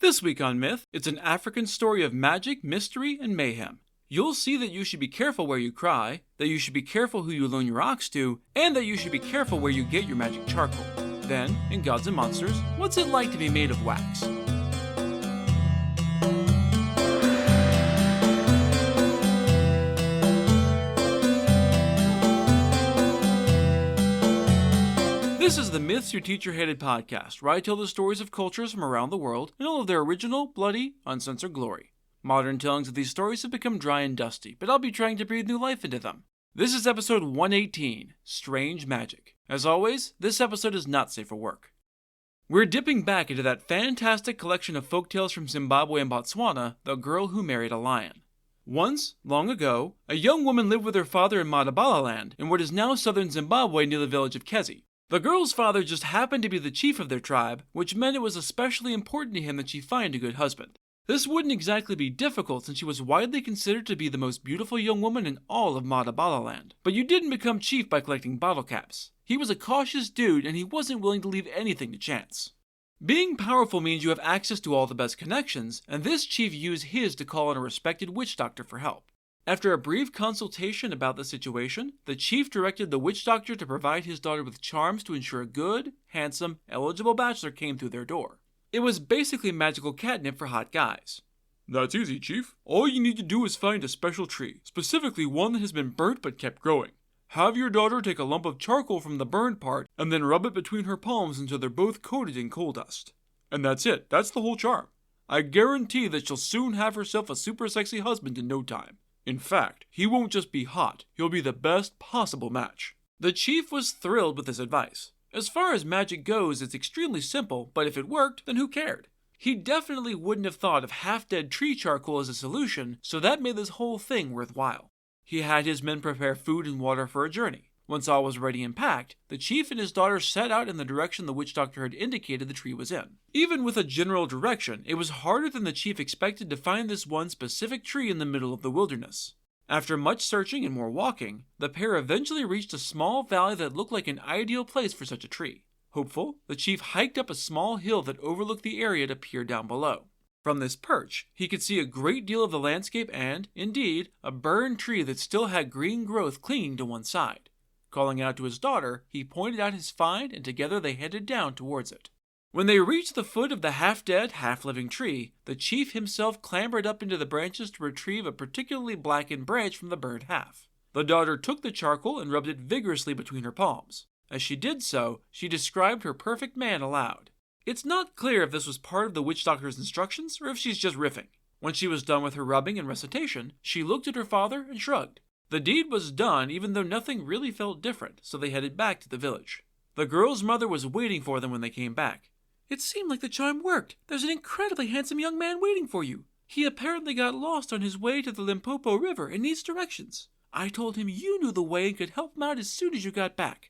This week on Myth, it's an African story of magic, mystery, and mayhem. You'll see that you should be careful where you cry, that you should be careful who you loan your ox to, and that you should be careful where you get your magic charcoal. Then, in Gods and Monsters, what's it like to be made of wax? This is the Myths Your Teacher Hated podcast, where I tell the stories of cultures from around the world in all of their original, bloody, uncensored glory. Modern tellings of these stories have become dry and dusty, but I'll be trying to breathe new life into them. This is episode 118, Strange Magic. As always, this episode is not safe for work. We're dipping back into that fantastic collection of folktales from Zimbabwe and Botswana, The Girl Who Married a Lion. Once, long ago, a young woman lived with her father in Madabalaland, in what is now southern Zimbabwe near the village of Kezi. The girl's father just happened to be the chief of their tribe, which meant it was especially important to him that she find a good husband. This wouldn't exactly be difficult since she was widely considered to be the most beautiful young woman in all of Madabalaland. But you didn't become chief by collecting bottle caps. He was a cautious dude and he wasn't willing to leave anything to chance. Being powerful means you have access to all the best connections, and this chief used his to call on a respected witch doctor for help. After a brief consultation about the situation, the chief directed the witch doctor to provide his daughter with charms to ensure a good, handsome, eligible bachelor came through their door. It was basically magical catnip for hot guys. That's easy, Chief. All you need to do is find a special tree, specifically one that has been burnt but kept growing. Have your daughter take a lump of charcoal from the burned part and then rub it between her palms until they're both coated in coal dust. And that's it. That's the whole charm. I guarantee that she'll soon have herself a super sexy husband in no time. In fact, he won't just be hot, he'll be the best possible match. The chief was thrilled with this advice. As far as magic goes, it's extremely simple, but if it worked, then who cared? He definitely wouldn't have thought of half-dead tree charcoal as a solution, so that made this whole thing worthwhile. He had his men prepare food and water for a journey. Once all was ready and packed, the chief and his daughter set out in the direction the witch doctor had indicated the tree was in. Even with a general direction, it was harder than the chief expected to find this one specific tree in the middle of the wilderness. After much searching and more walking, the pair eventually reached a small valley that looked like an ideal place for such a tree. Hopeful, the chief hiked up a small hill that overlooked the area to peer down below. From this perch, he could see a great deal of the landscape and, indeed, a burned tree that still had green growth clinging to one side. Calling out to his daughter, he pointed out his find and together they headed down towards it. When they reached the foot of the half-dead, half-living tree, the chief himself clambered up into the branches to retrieve a particularly blackened branch from the burned half. The daughter took the charcoal and rubbed it vigorously between her palms. As she did so, she described her perfect man aloud. It's not clear if this was part of the witch doctor's instructions or if she's just riffing. When she was done with her rubbing and recitation, she looked at her father and shrugged. The deed was done even though nothing really felt different, so they headed back to the village. The girl's mother was waiting for them when they came back. It seemed like the charm worked. There's an incredibly handsome young man waiting for you. He apparently got lost on his way to the Limpopo River and needs directions. I told him you knew the way and could help him out as soon as you got back.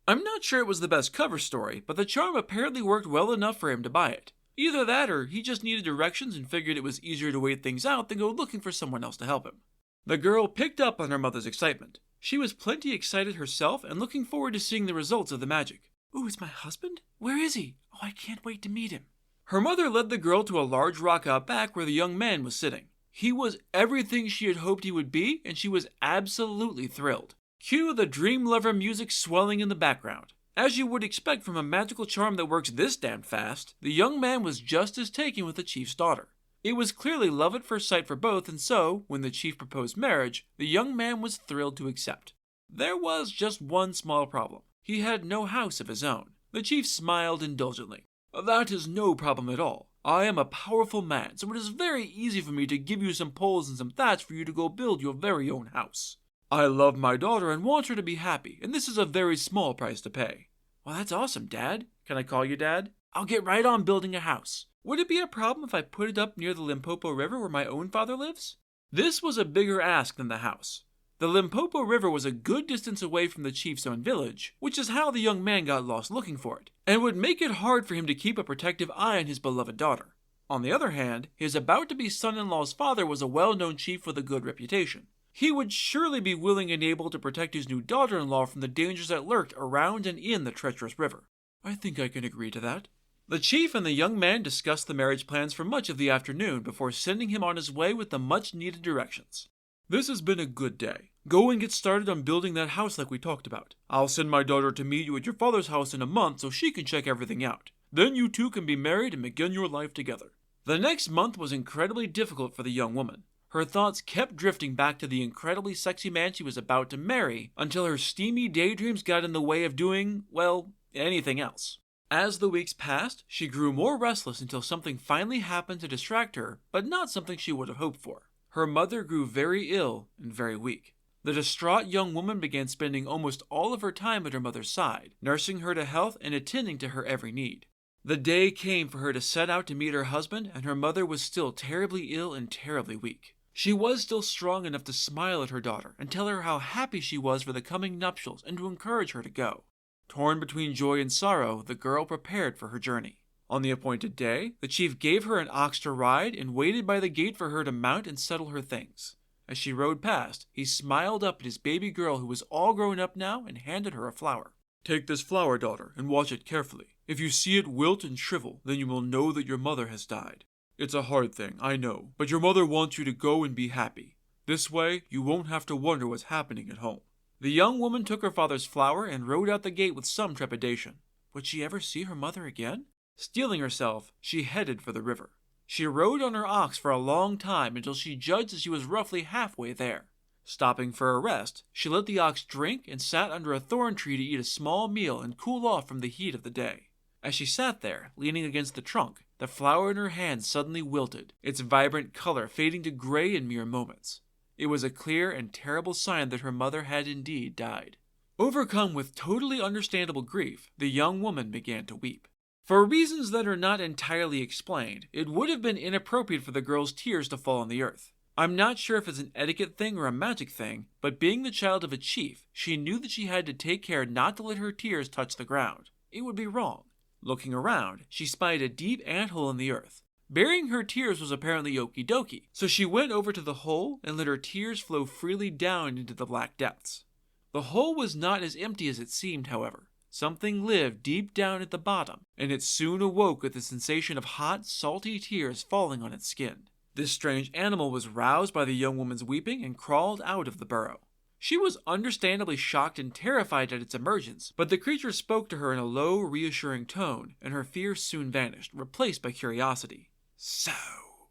I'm not sure it was the best cover story, but the charm apparently worked well enough for him to buy it. Either that or he just needed directions and figured it was easier to wait things out than go looking for someone else to help him. The girl picked up on her mother's excitement. She was plenty excited herself and looking forward to seeing the results of the magic. Ooh, it's my husband? Where is he? Oh, I can't wait to meet him. Her mother led the girl to a large rock out back where the young man was sitting. He was everything she had hoped he would be, and she was absolutely thrilled. Cue the dream lover music swelling in the background. As you would expect from a magical charm that works this damn fast, the young man was just as taken with the chief's daughter. It was clearly love at first sight for both, and so, when the chief proposed marriage, the young man was thrilled to accept. There was just one small problem. He had no house of his own. The chief smiled indulgently. That is no problem at all. I am a powerful man, so it is very easy for me to give you some poles and some thatch for you to go build your very own house. I love my daughter and want her to be happy, and this is a very small price to pay. Well, that's awesome, Dad. Can I call you Dad? I'll get right on building a house. Would it be a problem if I put it up near the Limpopo River where my own father lives? This was a bigger ask than the house. The Limpopo River was a good distance away from the chief's own village, which is how the young man got lost looking for it, and would make it hard for him to keep a protective eye on his beloved daughter. On the other hand, his about-to-be son-in-law's father was a well-known chief with a good reputation. He would surely be willing and able to protect his new daughter-in-law from the dangers that lurked around and in the treacherous river. I think I can agree to that. The chief and the young man discussed the marriage plans for much of the afternoon before sending him on his way with the much-needed directions. "This has been a good day. Go and get started on building that house like we talked about. I'll send my daughter to meet you at your father's house in a month so she can check everything out. Then you two can be married and begin your life together." The next month was incredibly difficult for the young woman. Her thoughts kept drifting back to the incredibly sexy man she was about to marry until her steamy daydreams got in the way of doing, well, anything else. As the weeks passed, she grew more restless until something finally happened to distract her, but not something she would have hoped for. Her mother grew very ill and very weak. The distraught young woman began spending almost all of her time at her mother's side, nursing her to health and attending to her every need. The day came for her to set out to meet her husband, and her mother was still terribly ill and terribly weak. She was still strong enough to smile at her daughter and tell her how happy she was for the coming nuptials and to encourage her to go. Torn between joy and sorrow, the girl prepared for her journey. On the appointed day, the chief gave her an ox to ride and waited by the gate for her to mount and settle her things. As she rode past, he smiled up at his baby girl who was all grown up now and handed her a flower. "Take this flower, daughter, and watch it carefully. If you see it wilt and shrivel, then you will know that your mother has died. It's a hard thing, I know, but your mother wants you to go and be happy. This way, you won't have to wonder what's happening at home." The young woman took her father's flower and rode out the gate with some trepidation. Would she ever see her mother again? Steeling herself, she headed for the river. She rode on her ox for a long time until she judged that she was roughly halfway there. Stopping for a rest, she let the ox drink and sat under a thorn tree to eat a small meal and cool off from the heat of the day. As she sat there, leaning against the trunk, the flower in her hand suddenly wilted, its vibrant color fading to gray in mere moments. It was a clear and terrible sign that her mother had indeed died. Overcome with totally understandable grief, the young woman began to weep. For reasons that are not entirely explained, it would have been inappropriate for the girl's tears to fall on the earth. I'm not sure if it's an etiquette thing or a magic thing, but being the child of a chief, she knew that she had to take care not to let her tears touch the ground. It would be wrong. Looking around, she spied a deep anthole in the earth. Burying her tears was apparently okie dokie, so she went over to the hole and let her tears flow freely down into the black depths. The hole was not as empty as it seemed, however. Something lived deep down at the bottom, and it soon awoke with the sensation of hot, salty tears falling on its skin. This strange animal was roused by the young woman's weeping and crawled out of the burrow. She was understandably shocked and terrified at its emergence, but the creature spoke to her in a low, reassuring tone, and her fears soon vanished, replaced by curiosity. "So,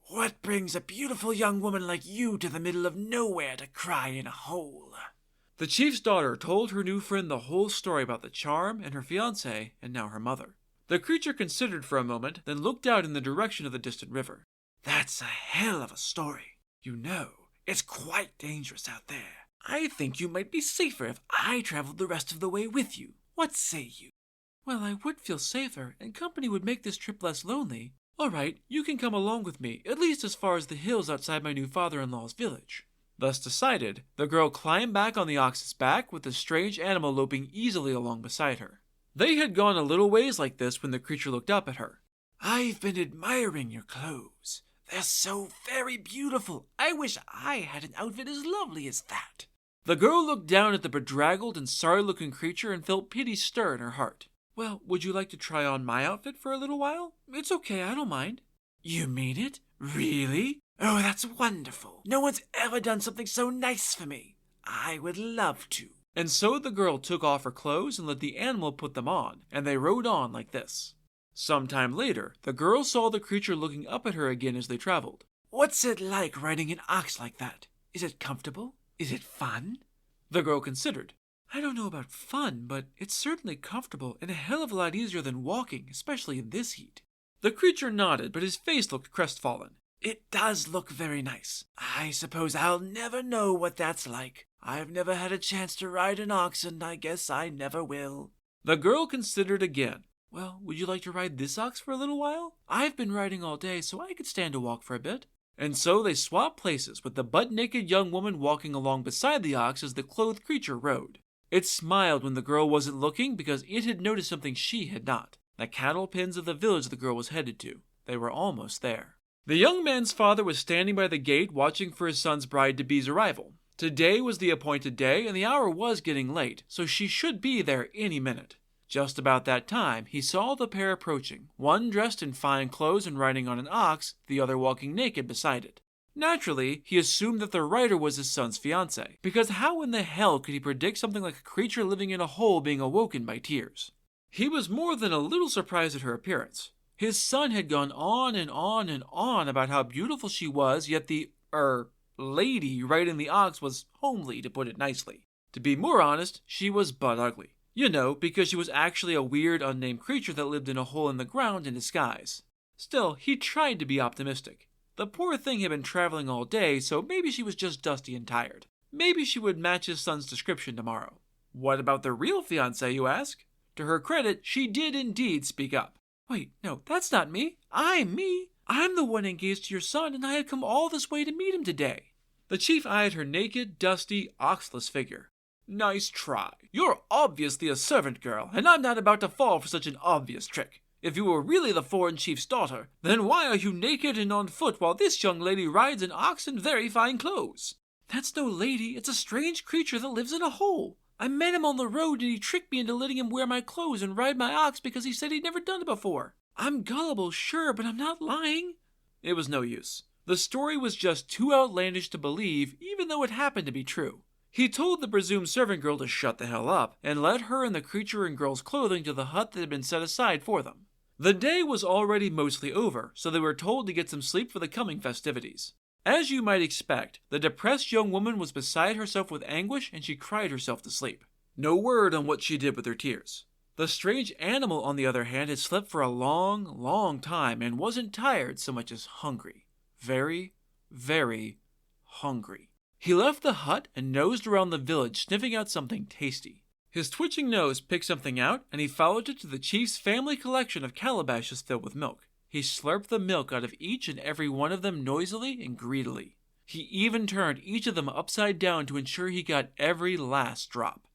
what brings a beautiful young woman like you to the middle of nowhere to cry in a hole?" The chief's daughter told her new friend the whole story about the charm and her fiancé, and now her mother. The creature considered for a moment, then looked out in the direction of the distant river. "That's a hell of a story. You know, it's quite dangerous out there. I think you might be safer if I traveled the rest of the way with you. What say you?" "Well, I would feel safer, and company would make this trip less lonely. All right, you can come along with me, at least as far as the hills outside my new father-in-law's village." Thus decided, the girl climbed back on the ox's back with the strange animal loping easily along beside her. They had gone a little ways like this when the creature looked up at her. "I've been admiring your clothes. They're so very beautiful. I wish I had an outfit as lovely as that." The girl looked down at the bedraggled and sorry-looking creature and felt pity stir in her heart. "Well, would you like to try on my outfit for a little while? It's okay, I don't mind." "You mean it? Really? Oh, that's wonderful. No one's ever done something so nice for me. I would love to." And so the girl took off her clothes and let the animal put them on, and they rode on like this. Some time later, the girl saw the creature looking up at her again as they traveled. "What's it like riding an ox like that? Is it comfortable? Is it fun?" The girl considered. "I don't know about fun, but it's certainly comfortable and a hell of a lot easier than walking, especially in this heat." The creature nodded, but his face looked crestfallen. "It does look very nice. I suppose I'll never know what that's like. I've never had a chance to ride an ox, and I guess I never will." The girl considered again. "Well, would you like to ride this ox for a little while? I've been riding all day, so I could stand to walk for a bit." And so they swapped places, with the butt-naked young woman walking along beside the ox as the clothed creature rode. It smiled when the girl wasn't looking because it had noticed something she had not. The cattle pens of the village the girl was headed to. They were almost there. The young man's father was standing by the gate watching for his son's bride-to-be's arrival. Today was the appointed day, and the hour was getting late, so she should be there any minute. Just about that time, he saw the pair approaching, one dressed in fine clothes and riding on an ox, the other walking naked beside it. Naturally, he assumed that the rider was his son's fiancée, because how in the hell could he predict something like a creature living in a hole being awoken by tears? He was more than a little surprised at her appearance. His son had gone on and on and on about how beautiful she was, yet the, lady riding the ox was homely, to put it nicely. To be more honest, she was butt ugly. You know, because she was actually a weird, unnamed creature that lived in a hole in the ground in disguise. Still, he tried to be optimistic. The poor thing had been traveling all day, so maybe she was just dusty and tired. Maybe she would match his son's description tomorrow. What about the real fiancé, you ask? To her credit, she did indeed speak up. Wait, no, that's not me. I'm me. I'm the one engaged to your son, and I had come all this way to meet him today. The chief eyed her naked, dusty, oxless figure. Nice try. You're obviously a servant girl, and I'm not about to fall for such an obvious trick. If you were really the foreign chief's daughter, then why are you naked and on foot while this young lady rides an ox in very fine clothes? That's no lady, it's a strange creature that lives in a hole. I met him on the road and he tricked me into letting him wear my clothes and ride my ox because he said he'd never done it before. I'm gullible, sure, but I'm not lying. It was no use. The story was just too outlandish to believe, even though it happened to be true. He told the presumed servant girl to shut the hell up and led her and the creature in girl's clothing to the hut that had been set aside for them. The day was already mostly over, so they were told to get some sleep for the coming festivities. As you might expect, the depressed young woman was beside herself with anguish and she cried herself to sleep. No word on what she did with her tears. The strange animal, on the other hand, had slept for a long, long time and wasn't tired so much as hungry. Very, very hungry. He left the hut and nosed around the village, sniffing out something tasty. His twitching nose picked something out, and he followed it to the chief's family collection of calabashes filled with milk. He slurped the milk out of each and every one of them noisily and greedily. He even turned each of them upside down to ensure he got every last drop.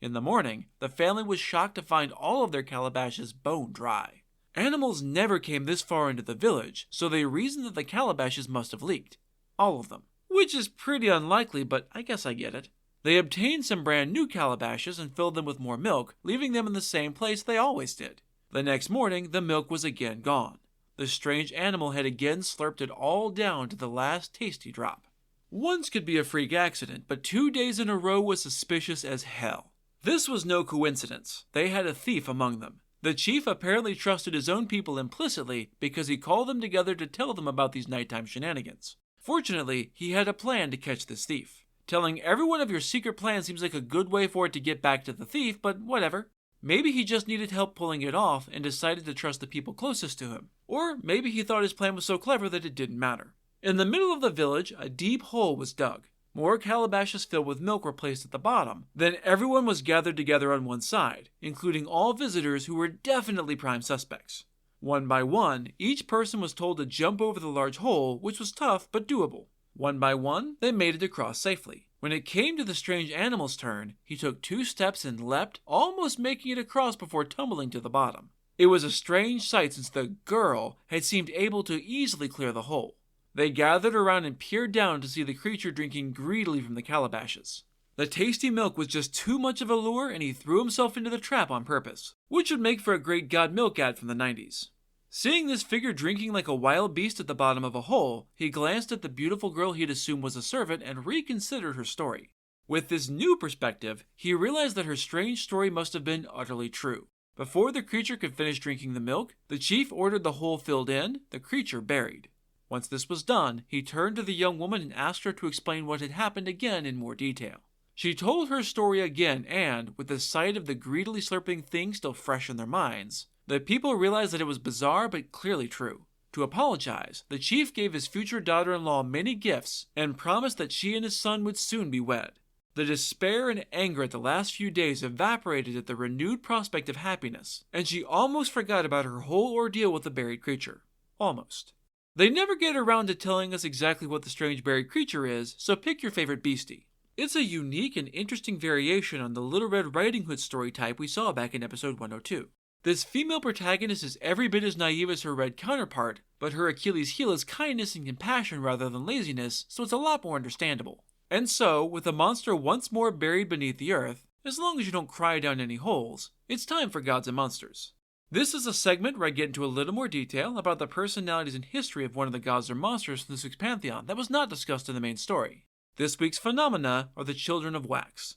In the morning, the family was shocked to find all of their calabashes bone dry. Animals never came this far into the village, so they reasoned that the calabashes must have leaked. All of them. Which is pretty unlikely, but I guess I get it. They obtained some brand new calabashes and filled them with more milk, leaving them in the same place they always did. The next morning, the milk was again gone. The strange animal had again slurped it all down to the last tasty drop. Once could be a freak accident, but 2 days in a row was suspicious as hell. This was no coincidence. They had a thief among them. The chief apparently trusted his own people implicitly because he called them together to tell them about these nighttime shenanigans. Fortunately, he had a plan to catch this thief. Telling everyone of your secret plan seems like a good way for it to get back to the thief, but whatever. Maybe he just needed help pulling it off and decided to trust the people closest to him. Or maybe he thought his plan was so clever that it didn't matter. In the middle of the village, a deep hole was dug. More calabashes filled with milk were placed at the bottom. Then everyone was gathered together on one side, including all visitors who were definitely prime suspects. One by one, each person was told to jump over the large hole, which was tough but doable. One by one, they made it across safely. When it came to the strange animal's turn, he took 2 steps and leapt, almost making it across before tumbling to the bottom. It was a strange sight since the girl had seemed able to easily clear the hole. They gathered around and peered down to see the creature drinking greedily from the calabashes. The tasty milk was just too much of a lure and he threw himself into the trap on purpose, which would make for a great God Milk ad from the 90s. Seeing this figure drinking like a wild beast at the bottom of a hole, he glanced at the beautiful girl he had assumed was a servant and reconsidered her story. With this new perspective, he realized that her strange story must have been utterly true. Before the creature could finish drinking the milk, the chief ordered the hole filled in, the creature buried. Once this was done, he turned to the young woman and asked her to explain what had happened again in more detail. She told her story again and, with the sight of the greedily slurping thing still fresh in their minds, the people realized that it was bizarre but clearly true. To apologize, the chief gave his future daughter-in-law many gifts and promised that she and his son would soon be wed. The despair and anger at the last few days evaporated at the renewed prospect of happiness, and she almost forgot about her whole ordeal with the buried creature. Almost. They never get around to telling us exactly what the strange buried creature is, so pick your favorite beastie. It's a unique and interesting variation on the Little Red Riding Hood story type we saw back in episode 102. This female protagonist is every bit as naive as her red counterpart, but her Achilles heel is kindness and compassion rather than laziness, so it's a lot more understandable. And so, with the monster once more buried beneath the earth, As long as you don't cry down any holes, it's time for Gods and Monsters. This is a segment where I get into a little more detail about the personalities and history of one of the gods or monsters from this week's pantheon that was not discussed in the main story. This week's phenomena are the children of wax.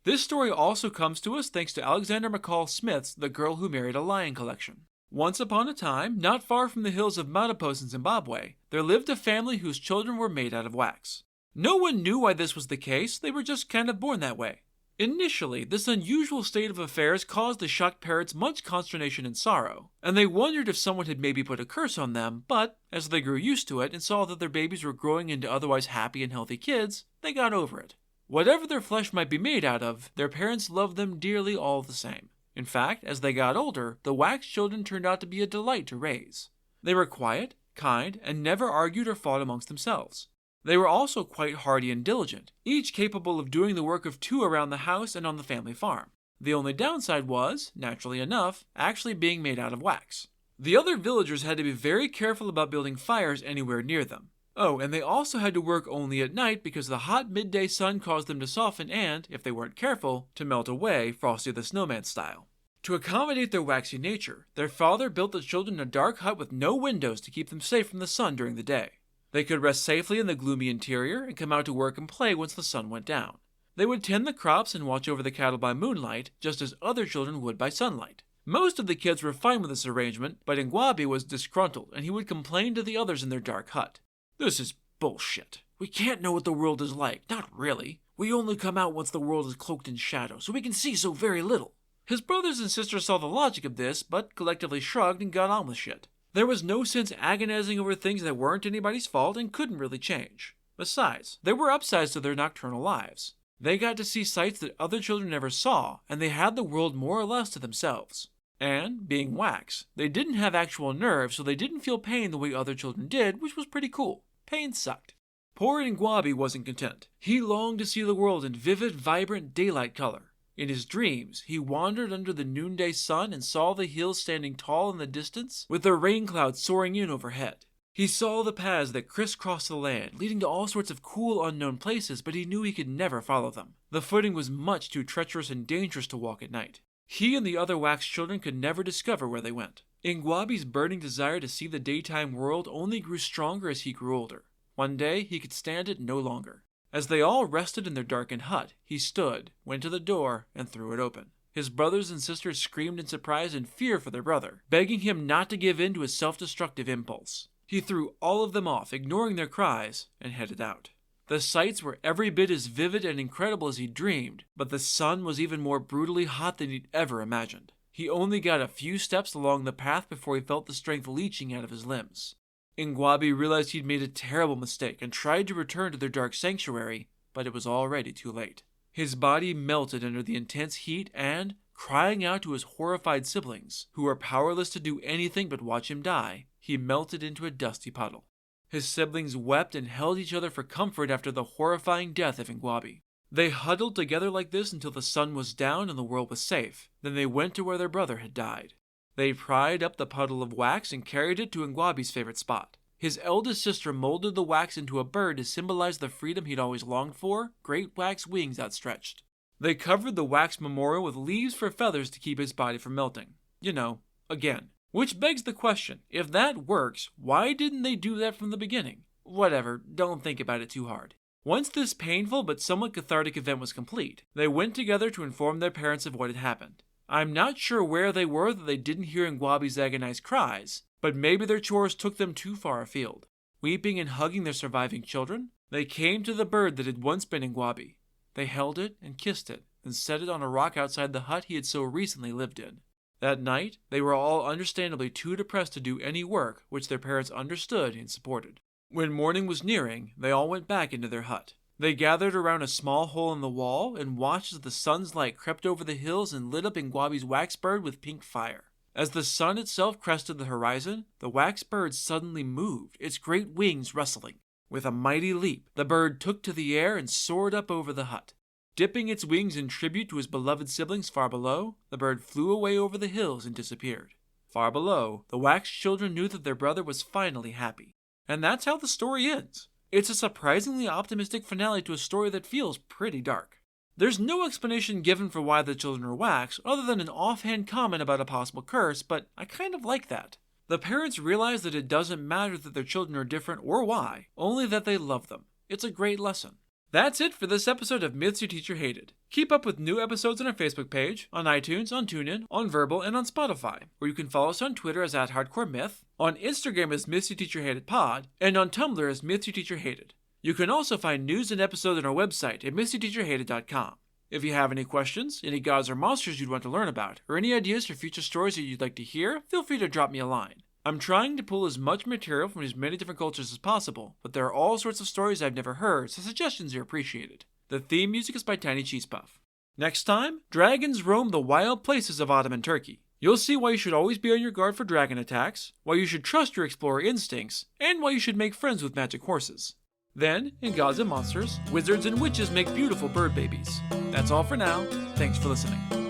This story also comes to us thanks to Alexander McCall Smith's The Girl Who Married a Lion collection. Once upon a time, not far from the hills of Matapos in Zimbabwe, there lived a family whose children were made out of wax. No one knew why this was the case, they were just kind of born that way. Initially, this unusual state of affairs caused the shocked parents much consternation and sorrow, and they wondered if someone had maybe put a curse on them, but as they grew used to it and saw that their babies were growing into otherwise happy and healthy kids, they got over it. Whatever their flesh might be made out of, their parents loved them dearly all the same. In fact, as they got older, the wax children turned out to be a delight to raise. They were quiet, kind, and never argued or fought amongst themselves. They were also quite hardy and diligent, each capable of doing the work of two around the house and on the family farm. The only downside was, naturally enough, actually being made out of wax. The other villagers had to be very careful about building fires anywhere near them. Oh, and they also had to work only at night because the hot midday sun caused them to soften and, if they weren't careful, to melt away, Frosty the Snowman style. To accommodate their waxy nature, their father built the children a dark hut with no windows to keep them safe from the sun during the day. They could rest safely in the gloomy interior and come out to work and play once the sun went down. They would tend the crops and watch over the cattle by moonlight, just as other children would by sunlight. Most of the kids were fine with this arrangement, but Ngwabi was disgruntled, and he would complain to the others in their dark hut. "This is bullshit. We can't know what the world is like, not really. We only come out once the world is cloaked in shadow, so we can see so very little." His brothers and sisters saw the logic of this, but collectively shrugged and got on with shit. There was no sense agonizing over things that weren't anybody's fault and couldn't really change. Besides, there were upsides to their nocturnal lives. They got to see sights that other children never saw, and they had the world more or less to themselves. And, being wax, they didn't have actual nerves, so they didn't feel pain the way other children did, which was pretty cool. Pain sucked. Poor Ngwabi wasn't content. He longed to see the world in vivid, vibrant daylight color. In his dreams, he wandered under the noonday sun and saw the hills standing tall in the distance, with the rain clouds soaring in overhead. He saw the paths that crisscrossed the land, leading to all sorts of cool, unknown places, but he knew he could never follow them. The footing was much too treacherous and dangerous to walk at night. He and the other wax children could never discover where they went. Ngwabi's burning desire to see the daytime world only grew stronger as he grew older. One day, he could stand it no longer. As they all rested in their darkened hut, he stood, went to the door, and threw it open. His brothers and sisters screamed in surprise and fear for their brother, begging him not to give in to his self-destructive impulse. He threw all of them off, ignoring their cries, and headed out. The sights were every bit as vivid and incredible as he dreamed, but the sun was even more brutally hot than he'd ever imagined. He only got a few steps along the path before he felt the strength leaching out of his limbs. Ngwabi realized he'd made a terrible mistake and tried to return to their dark sanctuary, but it was already too late. His body melted under the intense heat and, crying out to his horrified siblings, who were powerless to do anything but watch him die, he melted into a dusty puddle. His siblings wept and held each other for comfort after the horrifying death of Ngwabi. They huddled together like this until the sun was down and the world was safe. Then they went to where their brother had died. They pried up the puddle of wax and carried it to Ngwabi's favorite spot. His eldest sister molded the wax into a bird to symbolize the freedom he'd always longed for, great wax wings outstretched. They covered the wax memorial with leaves for feathers to keep his body from melting. Again. Which begs the question, if that works, why didn't they do that from the beginning? Whatever, don't think about it too hard. Once this painful but somewhat cathartic event was complete, they went together to inform their parents of what had happened. I'm not sure where they were that they didn't hear Ngwabi's agonized cries, but maybe their chores took them too far afield. Weeping and hugging their surviving children, they came to the bird that had once been Ngwabi. They held it and kissed it, and set it on a rock outside the hut he had so recently lived in. That night, they were all understandably too depressed to do any work which their parents understood and supported. When morning was nearing, they all went back into their hut. They gathered around a small hole in the wall and watched as the sun's light crept over the hills and lit up Ngwabi's wax bird with pink fire. As the sun itself crested the horizon, the wax bird suddenly moved, its great wings rustling. With a mighty leap, the bird took to the air and soared up over the hut. Dipping its wings in tribute to his beloved siblings far below, the bird flew away over the hills and disappeared. Far below, the wax children knew that their brother was finally happy. And that's how the story ends. It's a surprisingly optimistic finale to a story that feels pretty dark. There's no explanation given for why the children are wax, other than an offhand comment about a possible curse, but I kind of like that. The parents realize that it doesn't matter that their children are different or why, only that they love them. It's a great lesson. That's it for this episode of Myths Your Teacher Hated. Keep up with new episodes on our Facebook page, on iTunes, on TuneIn, on Verbal, and on Spotify, or you can follow us on Twitter as @HardcoreMyth, on Instagram as Myths Your Teacher Hated Pod, and on Tumblr as Myths Your Teacher Hated. You can also find news and episodes on our website at mythsyourteacherhated.com. If you have any questions, any gods or monsters you'd want to learn about, or any ideas for future stories that you'd like to hear, feel free to drop me a line. I'm trying to pull as much material from as many different cultures as possible, but there are all sorts of stories I've never heard, so suggestions are appreciated. The theme music is by Tiny Cheese Puff. Next time, dragons roam the wild places of Ottoman Turkey. You'll see why you should always be on your guard for dragon attacks, why you should trust your explorer instincts, and why you should make friends with magic horses. Then, in Gods and Monsters, wizards and witches make beautiful bird babies. That's all for now. Thanks for listening.